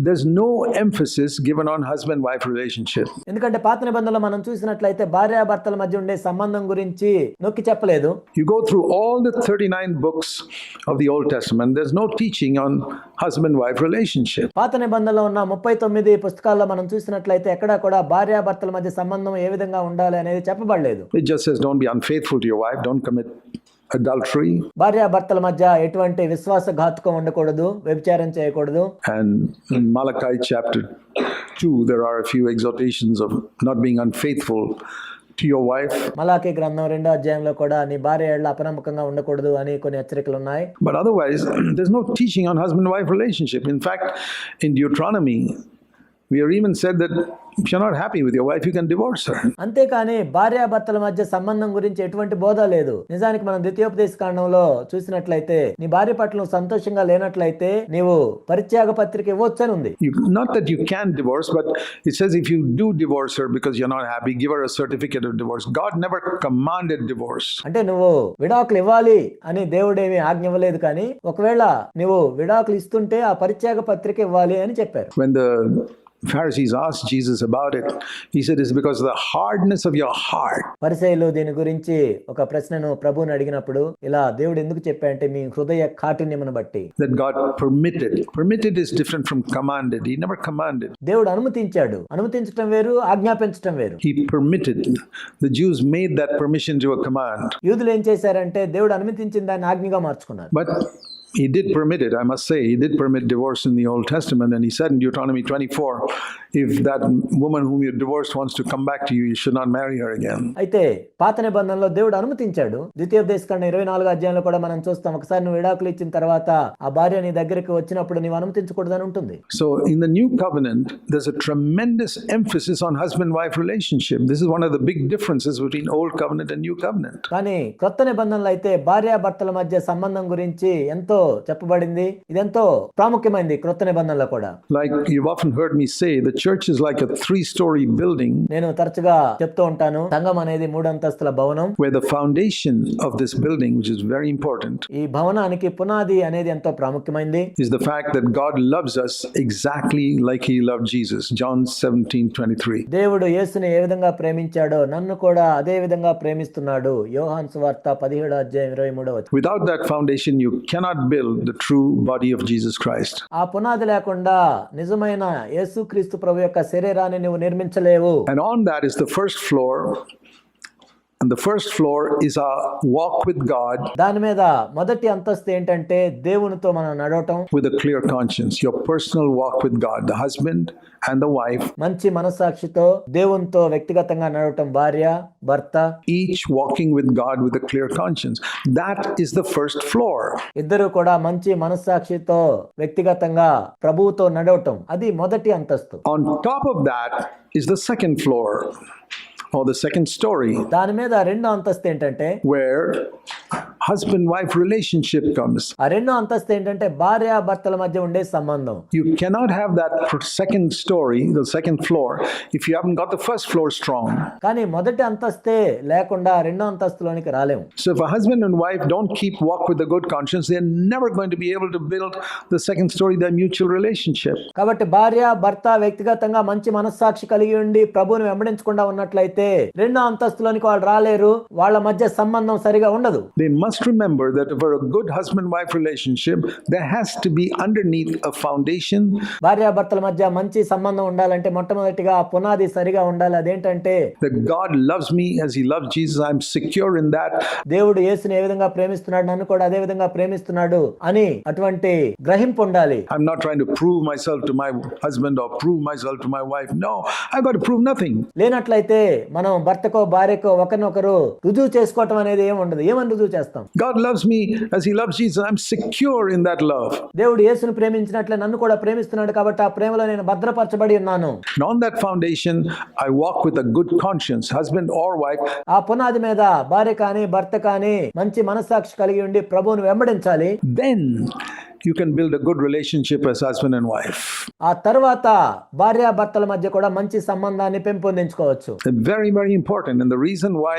there's no emphasis given on husband-wife relationship. ఎందుకంటే పాత నిబంధనలో మనం చూసినట్లయితే భార్యాభర్తల మధ్య ఉండే సంబంధం గురించి నొక్కి చెప్పలేదు. You go through all the 39 books of the Old Testament, there's no teaching on husband-wife relationship. పాత నిబంధనలో ఉన్న 39 పుస్తకాల్లో మనం చూసినట్లయితే ఎక్కడా కూడా భార్యాభర్తల మధ్య సంబంధం ఏ విధంగా ఉండాలి అనేది చెప్పబడలేదు. It just says don't be unfaithful to your wife, don't commit adultery. భార్యాభర్తల మధ్య ఎటువంటి విశ్వాసఘాతుకం ఉండకూడదు, వ్యభిచారం చేయకూడదు. And in Malachi chapter 2, there are a few exhortations of not being unfaithful to your wife. Malachi గ్రంథం 2వ అధ్యాయంలో కూడా నీ భార్య ఎడల అపనమ్మకంగా ఉండకూడదు అని కొన్ని హెచ్చరికలు ఉన్నాయి. But otherwise, there's no teaching on husband-wife relationship. In fact, in Deuteronomy, we are even said that if you're not happy with your wife, you can divorce her. అంతేకాని భార్యాభర్తల మధ్య సంబంధం గురించి ఎటువంటి బోధ లేదు. నిజానికి మనం ద్వితీయోపదేశ కాండంలో చూసినట్లయితే నీ భార్య పట్ల నువ్వు సంతోషంగా లేనట్లయితే నీవు పరిత్యాగ పత్రిక ఇవ్వచ్చు అని ఉంది. Not that you can divorce, but it says if you do divorce her because you're not happy, give her a certificate of divorce. God never commanded divorce. అంటే నువ్వు విడాకులు ఇవ్వాలి అని దేవుడేమి ఆజ్ఞ ఇవ్వలేదు, కానీ ఒకవేళ నువ్వు విడాకులు ఇస్తుంటే ఆ పరిత్యాగ పత్రిక ఇవ్వాలి అని చెప్పారు. When the Pharisees asked Jesus about it, he said it's because of the hardness of your heart. పరిసయ్యులు దీని గురించి ఒక ప్రశ్నను ప్రభువుని అడిగినప్పుడు ఇలా దేవుడు ఎందుకు చెప్పాడంటే మీ హృదయ కాఠిన్యమును బట్టి. That God permitted. Permitted is different from commanded. He never commanded. దేవుడు అనుమతించాడు. అనుమతించడం వేరు, ఆజ్ఞాపించడం వేరు. He permitted. The Jews made that permission to a command. యూదులు ఏం చేశారంటే దేవుడు అనుమతించిన దాన్ని ఆజ్ఞగా మార్చుకున్నారు. But he did permit it, I must say. He did permit divorce in the Old Testament, and he said in Deuteronomy 24, if that woman whom you divorced wants to come back to you, you should not marry her again. అయితే పాత నిబంధనలో దేవుడు అనుమతించాడు. ద్వితీయోపదేశకాండం 24వ అధ్యాయంలో కూడా మనం చూస్తాం, ఒకసారి నువ్వు విడాకులు ఇచ్చిన తర్వాత ఆ భార్య నీ దగ్గరికి వచ్చినప్పుడు నీవు అనుమతించకూడదని ఉంటుంది. So in the new covenant, there's a tremendous emphasis on husband-wife relationship. This is one of the big differences between Old Covenant and New Covenant. కానీ కొత్త నిబంధనలో అయితే భార్యాభర్తల మధ్య సంబంధం గురించి ఎంతో చెప్పబడింది. ఇదెంతో ప్రాముఖ్యమైనది క్రొత్త నిబంధనలో కూడా. Like you've often heard me say, the church is like a 3-story building. నేను తరచుగా చెప్తూ ఉంటాను, సంఘం అనేది 3 అంతస్తుల భవనం. Where the foundation of this building, which is very important, ఈ భవనానికి పునాది అనేది ఎంతో ప్రాముఖ్యమైనది. is the fact that God loves us exactly like he loved Jesus. John 17:23. దేవుడు యేసుని ఏ విధంగా ప్రేమించాడో నన్ను కూడా అదే విధంగా ప్రేమిస్తున్నాడు. యోహాను సువార్త 17వ అధ్యాయం 23వ వచనం. Without that foundation, you cannot build the true body of Jesus Christ. ఆ పునాది లేకుండా నిజమైన యేసుక్రీస్తు ప్రభు యొక్క శరీరాన్ని నువ్వు నిర్మించలేవు. And on that is the first floor. And the first floor is our walk with God. దాని మీద మొదటి అంతస్తు ఏంటంటే దేవునితో మనం నడవటం. With a clear conscience, your personal walk with God, the husband and the wife. మంచి మనస్సాక్షితో దేవునితో వ్యక్తిగతంగా నడవటం భార్య, భర్త. Each walking with God with a clear conscience. That is the first floor. ఇద్దరు కూడా మంచి మనస్సాక్షితో వ్యక్తిగతంగా ప్రభువుతో నడవటం, అది మొదటి అంతస్తు. On top of that is the second floor. Or the second story. దాని మీద రెండో అంతస్తు ఏంటంటే where husband-wife relationship comes. ఆ రెండో అంతస్తు ఏంటంటే భార్య భర్తల మధ్య ఉండే సంబంధం. You cannot have that second story, the second floor, if you haven't got the first floor strong. కానీ మొదటి అంతస్తే లేకుండా రెండో అంతస్తులోనికి రాలేము. So if a husband and wife don't keep walk with a good conscience, they're never going to be able to build the second story, their mutual relationship. కాబట్టి భార్య భర్త వ్యక్తిగతంగా మంచి మనస్సాక్షి కలిగి ఉండి ప్రభువుని వెంబడించకుండా ఉన్నట్లయితే రెండో అంతస్తులోనికి వాళ్ళు రాలేరు. వాళ్ళ మధ్య సంబంధం సరిగా ఉండదు. They must remember that for a good husband-wife relationship, there has to be underneath a foundation. భార్య భర్తల మధ్య మంచి సంబంధం ఉండాలంటే మొట్టమొదటిగా పునాది సరిగా ఉండాలి. అదేంటంటే that God loves me as he loves Jesus. I'm secure in that. దేవుడు యేసుని ఏ విధంగా ప్రేమిస్తున్నాడు, నన్ను కూడా అదే విధంగా ప్రేమిస్తున్నాడు అని అటువంటి గ్రహింపు ఉండాలి. I'm not trying to prove myself to my husband or prove myself to my wife. No, I've got to prove nothing. లేనట్లయితే మనం భర్తకో భార్యకో ఒకరినొకరు రుజువు చేసుకోవటం అనేది ఏమి ఉండదు. ఏమని రుజువు చేస్తాం? God loves me as he loves Jesus. I'm secure in that love. దేవుడు యేసుని ప్రేమించినట్లే నన్ను కూడా ప్రేమిస్తున్నాడు కాబట్టి ఆ ప్రేమలో నేను భద్రపరచబడి ఉన్నాను. And on that foundation, I walk with a good conscience, husband or wife. ఆ పునాది మీద భార్య కానీ భర్త కానీ మంచి మనస్సాక్షి కలిగి ఉండి ప్రభువును వెంబడించాలి. Then you can build a good relationship as husband and wife. ఆ తర్వాత భార్యాభర్తల మధ్య కూడా మంచి సంబంధాన్ని పెంపొందించుకోవచ్చు. Very, very important. And the reason why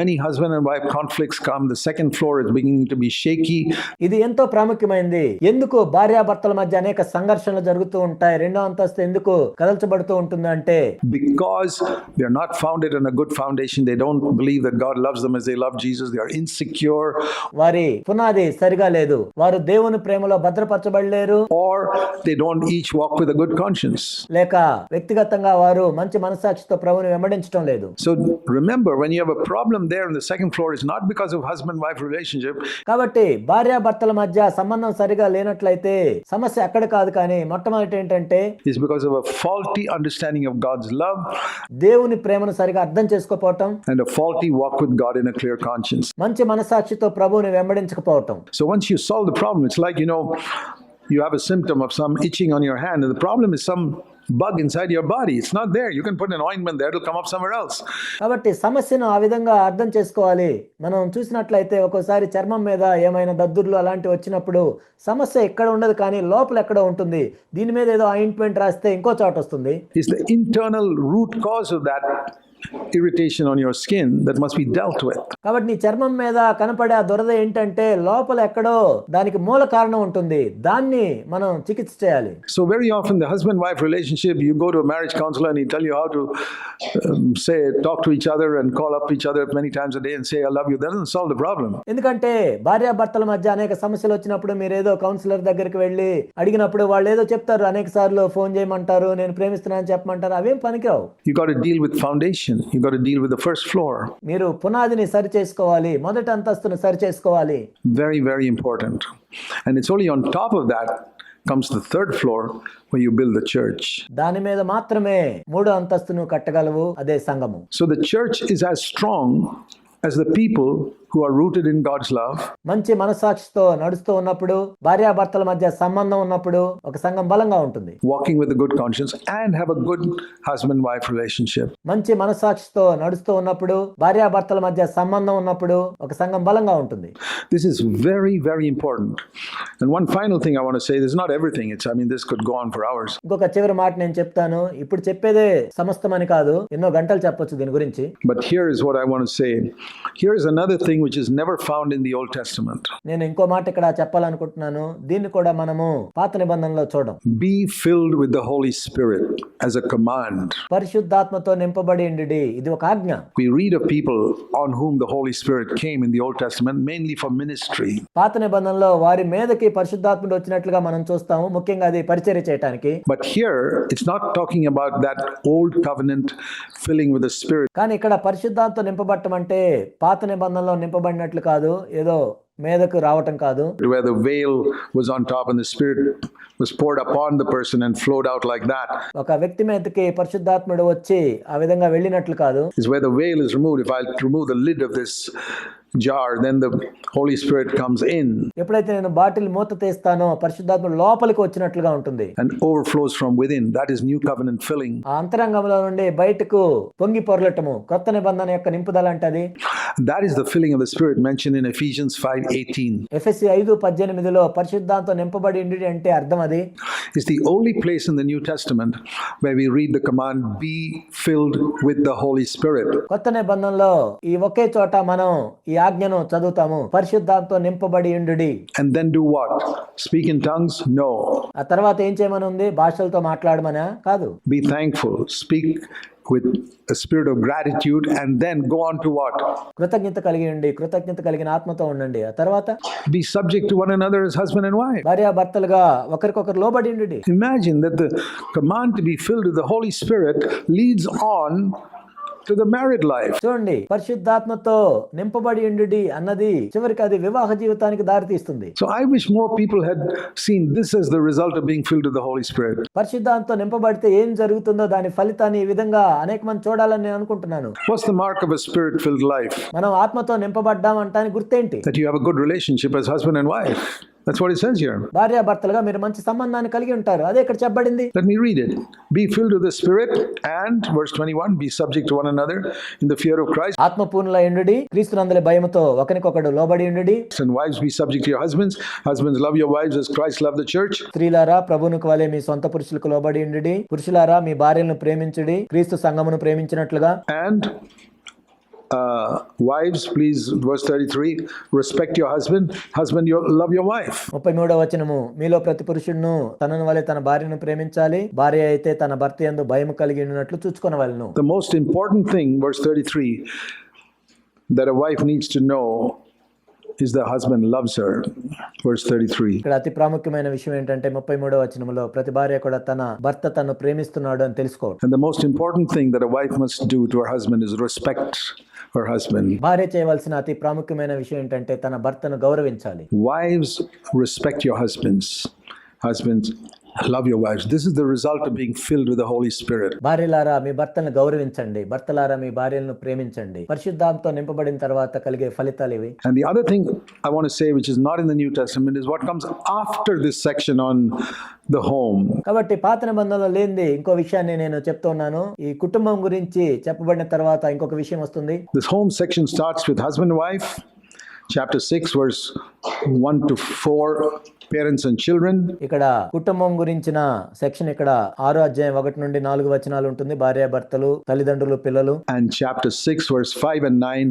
many husband and wife conflicts come, the second floor is beginning to be shaky. ఇది ఎంతో ప్రాముఖ్యమైనది. ఎందుకు భార్యాభర్తల మధ్య అనేక సంఘర్షణలు జరుగుతూ ఉంటాయి, రెండో అంతస్తు ఎందుకు కదల్చబడుతూ ఉంటుంది అంటే, Because they are not founded on a good foundation. They don't believe that God loves them as they love Jesus. They are insecure, వారి పునాది సరిగా లేదు, వారు దేవుని ప్రేమలో భద్రపరచబడలేరు, or they don't each walk with a good conscience. లేక వ్యక్తిగతంగా వారు మంచి మనసాక్షితో ప్రభువుని వెంబడించడం లేదు. So remember, when you have a problem there on the second floor, it's not because of husband-wife relationship. కాబట్టి భార్యాభర్తల మధ్య సంబంధం సరిగా లేనట్లయితే సమస్య అక్కడ కాదు, కానీ మొట్టమొదటి ఏంటంటే It's because of a faulty understanding of God's love దేవుని ప్రేమను సరిగా అర్థం చేసుకోకపోవటం, and a faulty walk with God in a clear conscience. మంచి మనసాక్షితో ప్రభువుని వెంబడించకపోవటం. So once you solve the problem, it's like, you have a symptom of some itching on your hand, and the problem is some bug inside your body. It's not there. You can put an ointment there, it'll come up somewhere else. కాబట్టి సమస్యను ఆ విధంగా అర్థం చేసుకోవాలి. మనం చూసినట్లయితే ఒక్కోసారి చర్మం మీద ఏమైనా దద్దుర్లు అలాంటివి వచ్చినప్పుడు సమస్య ఎక్కడ ఉండదు, కానీ లోపల ఎక్కడో ఉంటుంది. దీని మీద ఏదో ఆయింట్మెంట్ రాస్తే ఇంకో చోట వస్తుంది. It's the internal root cause of that irritation on your skin that must be dealt with. కాబట్టి నీ చర్మం మీద కనపడే ఆ దురద ఏంటంటే లోపల ఎక్కడో దానికి మూల కారణం ఉంటుంది, దాన్ని మనం చికిత్స చేయాలి. So very often the husband-wife relationship, you go to a marriage counselor and he tell you how to talk to each other and call up each other many times a day and say I love you. That doesn't solve the problem. ఎందుకంటే భార్యాభర్తల మధ్య అనేక సమస్యలు వచ్చినప్పుడు మీరు ఏదో councillor దగ్గరికి వెళ్ళి అడిగినప్పుడు వాళ్ళు ఏదో చెప్తారు, అనేక సార్లు ఫోన్ చేయమంటారు, నేను ప్రేమిస్తున్నానని చెప్పమంటారు, అవేం పనికిరావు. You got to deal with foundation. You got to deal with the first floor. మీరు పునాదిని సరి చేసుకోవాలి, మొదటి అంతస్తును సరి చేసుకోవాలి. Very, very important. And it's only on top of that comes the third floor where you build the church. దాని మీద మాత్రమే మూడో అంతస్తును కట్టగలవు, అదే సంఘము. So the church is as strong as the people who are rooted in God's love. మంచి మనసాక్షితో నడుస్తూ ఉన్నప్పుడు, భార్యాభర్తల మధ్య సంబంధం ఉన్నప్పుడు ఒక సంఘం బలంగా ఉంటుంది. Walking with a good conscience and have a good husband-wife relationship. మంచి మనసాక్షితో నడుస్తూ ఉన్నప్పుడు, భార్యాభర్తల మధ్య సంబంధం ఉన్నప్పుడు ఒక సంఘం బలంగా ఉంటుంది. This is very, very important. And one final thing I want to say, this is not everything. This could go on for hours. ఇంకొక చివరి మాట నేను చెప్తాను. ఇప్పుడు చెప్పేదే సమస్తమని కాదు, ఎన్నో గంటలు చెప్పొచ్చు దీని గురించి. But here is what I want to say. Here is another thing which is never found in the Old Testament. నేను ఇంకో మాట ఇక్కడ చెప్పాలనుకుంటున్నాను. దీన్ని కూడా మనము పాత నిబంధనలో చూడం. Be filled with the Holy Spirit as a command. పరిశుద్ధాత్మతో నింపబడి ఉండుడి, ఇది ఒక ఆజ్ఞ. We read of people on whom the Holy Spirit came in the Old Testament, mainly for ministry. పాత నిబంధనలో వారి మీదకి పరిశుద్ధాత్ముడు వచ్చినట్లుగా మనం చూస్తాము, ముఖ్యంగా అది పరిచర్య చేయడానికి. But here it's not talking about that old covenant filling with the Spirit. కానీ ఇక్కడ పరిశుద్ధాత్మతో నింపబడటం అంటే పాత నిబంధనలో నింపబడినట్లు కాదు, ఏదో మీదకు రావటం కాదు. Where the veil was on top and the Spirit was poured upon the person and flowed out like that. ఒక వ్యక్తి మీదకి పరిశుద్ధాత్ముడు వచ్చి ఆ విధంగా వెళ్ళినట్లు కాదు. Is where the veil is removed. If I remove the lid of this jar, then the Holy Spirit comes in. ఎప్పుడైతే నేను బాటిల్ మూత తీస్తానో పరిశుద్ధాత్ముడు లోపలికి వచ్చినట్లుగా ఉంటుంది. And overflows from within. That is new covenant filling. ఆ అంతరంగంలో నుండి బయటకు పొంగి పొరలటము కొత్త నిబంధన యొక్క నింపుదల అంటది. That is the filling of the Spirit mentioned in Ephesians 5:18. ఎఫెసీ 5:18లో పరిశుద్ధాత్మతో నింపబడి ఉండుడి అంటే అర్థం అది. It's the only place in the New Testament where we read the command, be filled with the Holy Spirit. కొత్త నిబంధనలో ఈ ఒకే చోట మనం ఈ ఆజ్ఞను చదువుతాము, పరిశుద్ధాత్మతో నింపబడి ఉండుడి. And then do what? Speak in tongues? No. ఆ తర్వాత ఏం చేయమని ఉంది? భాషలతో మాట్లాడమనా? కాదు. Be thankful. Speak with a spirit of gratitude and then go on to what? కృతజ్ఞత కలిగి ఉండి, కృతజ్ఞత కలిగిన ఆత్మతో ఉండండి. ఆ తర్వాత Be subject to one another as husband and wife. భార్యాభర్తలుగా ఒకరికొకరు లోబడి ఉండుడి. Imagine that the command to be filled with the Holy Spirit leads on to the married life. చూడండి, పరిశుద్ధాత్మతో నింపబడి ఉండుడి అన్నది చివరికి అది వివాహ జీవితానికి దారితీస్తుంది. So I wish more people had seen this as the result of being filled with the Holy Spirit. పరిశుద్ధాత్మతో నింపబడితే ఏం జరుగుతుందో దాని ఫలితాన్ని ఈ విధంగా అనేక మంది చూడాలని నేను అనుకుంటున్నాను. What's the mark of a spirit-filled life? మనం ఆత్మతో నింపబడ్డాం అంటానికి గుర్తేంటి? That you have a good relationship as husband and wife. That's what it says here. భార్యాభర్తలుగా మీరు మంచి సంబంధాన్ని కలిగి ఉంటారు, అదే ఇక్కడ చెప్పబడింది. Let me read it. Be filled with the Spirit and, verse 21, be subject to one another in the fear of Christ. ఆత్మపూర్ణులై ఉండుడి, క్రీస్తునందలి భయముతో ఒకరికొకడు లోబడి ఉండుడి. And wives, be subject to your husbands. Husbands, love your wives as Christ loved the church. స్త్రీలారా ప్రభువునకు వలె మీ సొంత పురుషులకు లోబడి ఉండుడి. పురుషులారా మీ భార్యలను ప్రేమించుడి, క్రీస్తు సంఘమును ప్రేమించినట్లుగా. And wives, please, verse 33, respect your husband. Husband, love your wife. 33వ వచనము, మీలో ప్రతి పురుషుడును తనను వలె తన భార్యను ప్రేమించాలి, భార్య అయితే తన భర్త యందు భయము కలిగి ఉన్నట్లు చూచుకొనవలెను. The most important thing, verse 33, that a wife needs to know is the husband loves her. Verse 33. ఇక్కడ అతి ప్రాముఖ్యమైన విషయం ఏంటంటే 33వ వచనములో ప్రతి భార్య కూడా తన భర్త తను ప్రేమిస్తున్నాడు అని తెలుసుకోవడం. And the most important thing that a wife must do to her husband is respect her husband. భార్య చేయవలసిన అతి ప్రాముఖ్యమైన విషయం ఏంటంటే తన భర్తను గౌరవించాలి. Wives, respect your husbands. Husbands, love your wives. This is the result of being filled with the Holy Spirit. భార్యలారా మీ భర్తలను గౌరవించండి, భర్తలారా మీ భార్యలను ప్రేమించండి. పరిశుద్ధాత్మతో నింపబడిన తర్వాత కలిగే ఫలితాలు ఇవి. And the other thing I want to say, which is not in the New Testament, is what comes after this section on the home. కాబట్టి పాత నిబంధనలో లేనిది ఇంకో విషయాన్ని నేను చెప్తున్నాను. ఈ కుటుంబం గురించి చెప్పబడిన తర్వాత ఇంకొక విషయం వస్తుంది. This home section starts with husband and wife, chapter 6, verse 1 to 4, parents and children. ఇక్కడ కుటుంబం గురించిన సెక్షన్ ఇక్కడ 6వ అధ్యాయం 1 నుండి 4 వచనాలు ఉంటుంది. భార్యాభర్తలు, తల్లిదండ్రులు, పిల్లలు. And chapter 6, verse 5 and 9,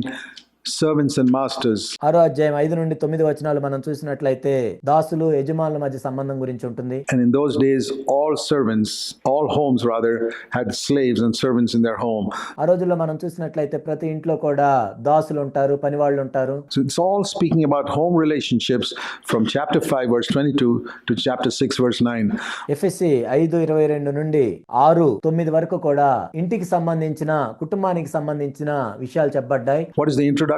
servants and masters. 6వ అధ్యాయం 5 నుండి 9 వచనాలు మనం చూసినట్లయితే దాసులు, యజమానుల మధ్య సంబంధం గురించి ఉంటుంది. And in those days, all servants, all homes rather, had slaves and servants in their home. ఆ రోజుల్లో మనం చూసినట్లయితే ప్రతి ఇంట్లో కూడా దాసులు ఉంటారు, పనివాళ్ళు ఉంటారు. So it's all speaking about home relationships from chapter 5, verse 22 to chapter 6, verse 9. ఎఫెసీ 5:22 నుండి 6:9 వరకు కూడా ఇంటికి సంబంధించిన, కుటుంబానికి సంబంధించిన విషయాలు చెప్పబడ్డాయి. What is the introduction?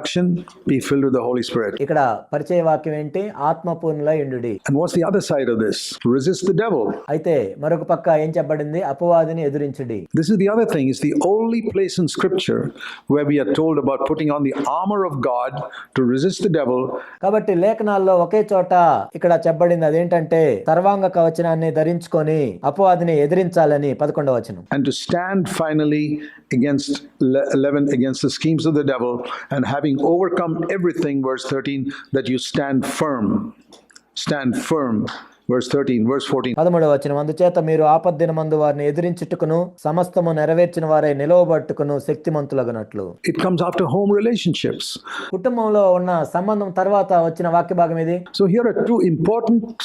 Be filled with the Holy Spirit. ఇక్కడ పరిచయ వాక్యం ఏంటి? ఆత్మపూర్ణులై ఉండుడి. And what's the other side of this? Resist the devil. అయితే మరొక పక్క ఏం చెప్పబడింది? అపవాదిని ఎదురించుడి. This is the other thing. It's the only place in Scripture where we are told about putting on the armor of God to resist the devil. కాబట్టి లేఖనాల్లో ఒకే చోట ఇక్కడ చెప్పబడింది అదేంటంటే సర్వాంగ కవచనాన్ని ధరించుకొని అపవాదిని ఎదిరించాలని 11వ వచనం. And to stand finally against the schemes of the devil, and having overcome everything, verse 13, that you stand firm. Stand firm. Verse 13, verse 14. 13వ వచనం, అందుచేత మీరు ఆపద్దినమందు వారిని ఎదిరించుటకును సమస్తము నెరవేర్చిన వారై నిలవబట్టుకును శక్తిమంతులగునట్లు. It comes after home relationships. కుటుంబంలో ఉన్న సంబంధం తర్వాత వచ్చిన వాక్య భాగం ఇది. So here are two important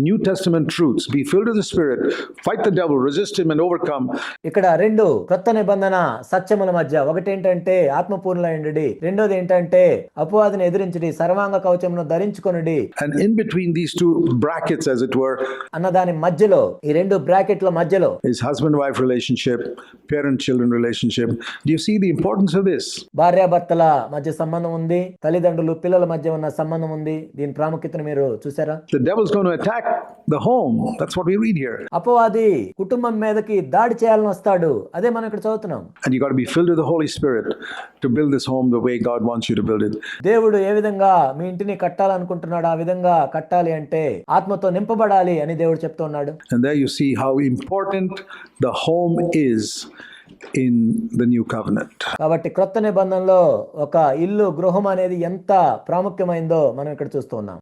New Testament truths. Be filled with the Spirit, fight the devil, resist him and overcome. ఇక్కడ రెండు క్రొత్త నిబంధన సత్యముల మధ్య ఒకటి ఏంటంటే ఆత్మపూర్ణులైండుడి, రెండోది ఏంటంటే అపవాదిని ఎదిరించుడి, సర్వాంగ కవచమును ధరించుకొనుడి. And in between these two brackets, as it were, అన్న దాని మధ్యలో, ఈ రెండు బ్రాకెట్ల మధ్యలో is husband-wife relationship, parent-children relationship. Do you see the importance of this? భార్యాభర్తల మధ్య సంబంధం ఉంది, తల్లిదండ్రులు పిల్లల మధ్య ఉన్న సంబంధం ఉంది. దీని ప్రాముఖ్యతను మీరు చూసారా? The devil's going to attack the home. That's what we read here. అపవాది కుటుంబం మీదకి దాడి చేయాలని వస్తాడు, అదే మనం ఇక్కడ చదువుతున్నాం. And you got to be filled with the Holy Spirit to build this home the way God wants you to build it. దేవుడు ఏ విధంగా మీ ఇంటిని కట్టాలనుకుంటున్నాడు ఆ విధంగా కట్టాలి అంటే ఆత్మతో నింపబడాలి అని దేవుడు చెప్తున్నాడు. And there you see how important the home is in the new covenant. కాబట్టి క్రొత్త నిబంధనలో ఒక ఇల్లు, గృహం అనేది ఎంత ప్రాముఖ్యమైందో మనం ఇక్కడ చూస్తున్నాం.